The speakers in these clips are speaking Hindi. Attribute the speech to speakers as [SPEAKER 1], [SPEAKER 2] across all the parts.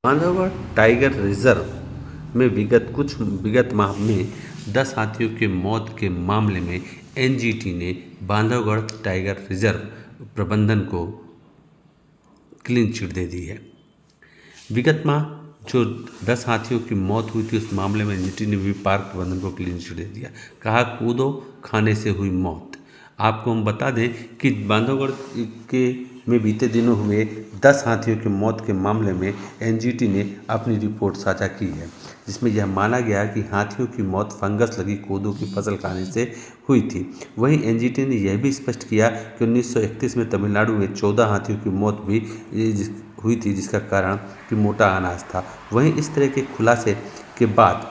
[SPEAKER 1] बांधवगढ़ टाइगर रिजर्व में विगत माह में 10 हाथियों के मौत के मामले में एनजीटी ने बांधवगढ़ टाइगर रिजर्व प्रबंधन को क्लीन चिट दे दी है। विगत माह जो 10 हाथियों की मौत हुई थी उस मामले में एनजीटी ने भी पार्क प्रबंधन को क्लीन चिट दे दिया। कहा कूदो खाने से हुई मौत। आपको हम बता दें कि बांधवगढ़ के में बीते दिनों हुए 10 हाथियों की मौत के मामले में एनजीटी ने अपनी रिपोर्ट साझा की है, जिसमें यह माना गया कि हाथियों की मौत फंगस लगी कोदो की फसल खाने से हुई थी। वहीं एनजीटी ने यह भी स्पष्ट किया कि 1931 में तमिलनाडु में 14 हाथियों की मौत भी हुई थी, जिसका कारण कि मोटा अनाज था। वहीं इस तरह के खुलासे के बाद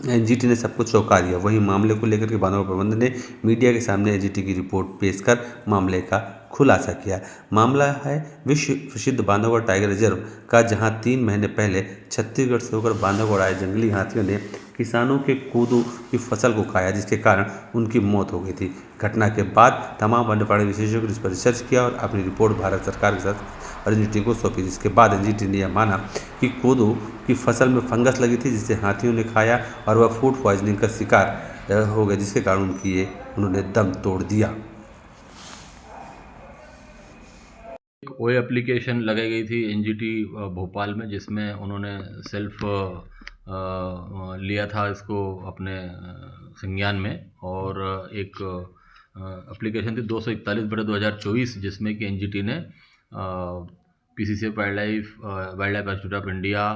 [SPEAKER 1] एनजीटी ने सबको चौंका दिया। वहीं मामले को लेकर के बांधवगढ़ प्रबंधन ने मीडिया के सामने एनजीटी की रिपोर्ट पेश कर मामले का खुलासा किया। मामला है विश्व प्रसिद्ध बांधवगढ़ टाइगर रिजर्व का, जहां 3 महीने पहले छत्तीसगढ़ से होकर बांधवगढ़ आए जंगली हाथियों ने किसानों के कोदो की फसल को खाया, जिसके कारण उनकी मौत हो गई थी। घटना के बाद तमाम वन्यप्राणी विशेषज्ञों ने इस पर रिसर्च किया और अपनी रिपोर्ट भारत सरकार के साथ एनजीटी को सौंपी, जिसके बाद एनजीटी ने यह माना कि कोदो की फसल में फंगस लगी थी, जिसे हाथियों ने खाया और वह फूड पॉइजनिंग का शिकार हो गए, जिसके कारण उन्होंने दम तोड़ दिया।
[SPEAKER 2] वो एप्लीकेशन लगाई गई थी एनजीटी भोपाल में, जिसमें उन्होंने सेल्फ लिया था इसको अपने संज्ञान में, और एक एप्लीकेशन थी 241/2024, जिसमें कि एनजीटी ने PCCF wild life institute of India,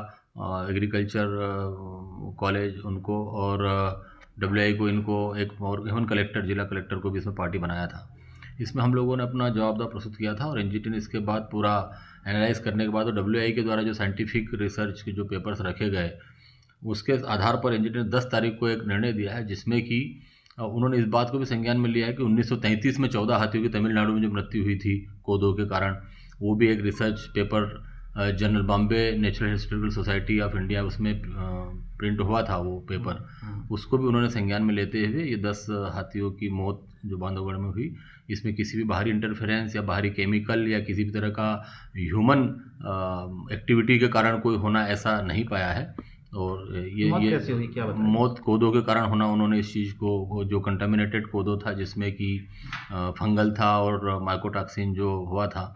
[SPEAKER 2] agriculture college उनको, और डब्ल्यूआई को, इनको एक और इवन कलेक्टर, जिला कलेक्टर को भी इसमें पार्टी बनाया था। इसमें हम लोगों ने अपना जवाब प्रस्तुत किया था और एनजीटी ने इसके बाद पूरा एनालाइज करने के बाद और डब्ल्यूआई के द्वारा जो साइंटिफिक रिसर्च के जो पेपर्स रखे गए उसके आधार पर एनजीटी ने 10 तारीख को एक निर्णय दिया है, जिसमें कि उन्होंने इस बात को भी संज्ञान में लिया है कि 1933 में 14 हाथियों की तमिलनाडु में जो मृत्यु हुई थी कोदो के कारण, वो भी एक research paper general Bombay natural historical society of India उसमें प्रिंट हुआ था वो पेपर, उसको भी उन्होंने संज्ञान में लेते हुए ये 10 हाथियों की मौत जो बांधवगढ़ में हुई, इसमें किसी भी बाहरी इंटरफेरेंस या बाहरी केमिकल या किसी भी तरह का ह्यूमन एक्टिविटी के कारण कोई होना ऐसा नहीं पाया है। और ये
[SPEAKER 3] कैसे हुई, क्या बताएं?
[SPEAKER 2] मौत कोदो के कारण होना, उन्होंने इस चीज़ को जो कंटामिनेटेड कोदो था जिसमें कि फंगल था और माइकोटॉक्सिन जो हुआ था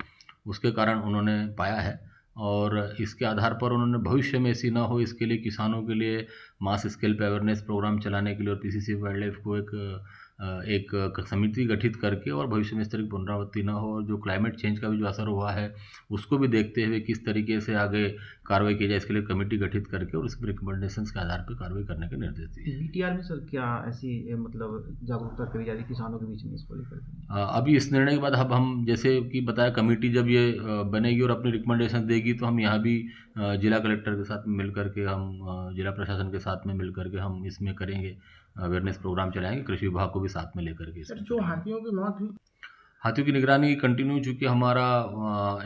[SPEAKER 2] उसके कारण उन्होंने पाया है, और इसके आधार पर उन्होंने भविष्य में ऐसी ना हो इसके लिए किसानों के लिए मास स्केल पे अवेयरनेस प्रोग्राम चलाने के लिए और पीसीसीएफ वाइल्ड लाइफ को एक समिति गठित करके और भविष्य में इस तरह की पुनरावृत्ति ना हो, और जो क्लाइमेट चेंज का भी जो असर हुआ है उसको भी देखते हुए किस तरीके से आगे कार्रवाई की जाए, इसके लिए कमेटी गठित करके और इसके रिकमेंडेशंस के आधार पर कार्रवाई करने के निर्देश दिए।
[SPEAKER 3] बीटीआर में सर क्या ऐसी मतलब जागरूकता करी जा रही है किसानों के बीच में इसको लेकर?
[SPEAKER 2] अभी इस निर्णय के बाद अब हम जैसे कि बताया कमेटी जब ये बनेगी और अपनी रिकमेंडेशन देगी तो हम यहाँ भी जिला कलेक्टर के साथ मिल करके, हम जिला प्रशासन के साथ में मिल करके हम इसमें करेंगे, अवेयरनेस प्रोग्राम चलाएंगे, कृषि विभाग को भी साथ में लेकर के।
[SPEAKER 3] सर जो हाथियों की मौत हुई,
[SPEAKER 2] हाथियों की निगरानी कंटिन्यू, चूँकि हमारा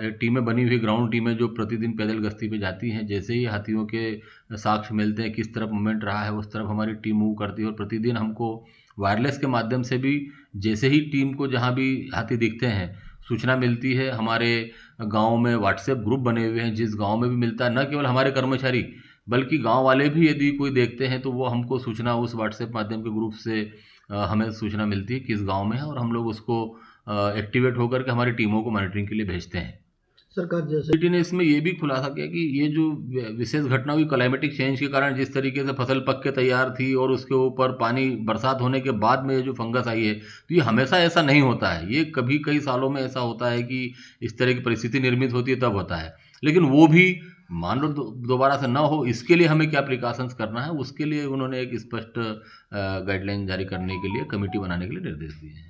[SPEAKER 2] एक टीमें बनी हुई, ग्राउंड टीमें जो प्रतिदिन पैदल गश्ती पे जाती हैं, जैसे ही हाथियों के साक्ष्य मिलते हैं किस तरफ मूवमेंट रहा है उस तरफ हमारी टीम मूव करती है, और प्रतिदिन हमको वायरलेस के माध्यम से भी जैसे ही टीम को जहाँ भी हाथी दिखते हैं सूचना मिलती है। हमारे गाँव में व्हाट्सएप ग्रुप बने हुए हैं, जिस गाँव में भी मिलता है, न केवल हमारे कर्मचारी बल्कि गाँव वाले भी यदि कोई देखते हैं तो वो हमको सूचना उस व्हाट्सएप माध्यम के ग्रुप से हमें सूचना मिलती है किस गाँव में है, और हम लोग उसको एक्टिवेट होकर के हमारी टीमों को मॉनिटरिंग के लिए भेजते हैं।
[SPEAKER 3] सरकार जैसे
[SPEAKER 2] एनजीटी ने इसमें ये भी खुलासा किया कि ये जो विशेष घटना हुई क्लाइमेटिक चेंज के कारण, जिस तरीके से फसल पक के तैयार थी और उसके ऊपर पानी बरसात होने के बाद में ये जो फंगस आई है, तो ये हमेशा ऐसा नहीं होता है, ये कभी कई सालों में ऐसा होता है कि इस तरह की परिस्थिति निर्मित होती है तब होता है, लेकिन वो भी मान लो दोबारा से ना हो इसके लिए हमें क्या प्रिकॉशंस करना है, उसके लिए उन्होंने एक स्पष्ट गाइडलाइन जारी करने के लिए कमेटी बनाने के लिए निर्देश दिए हैं।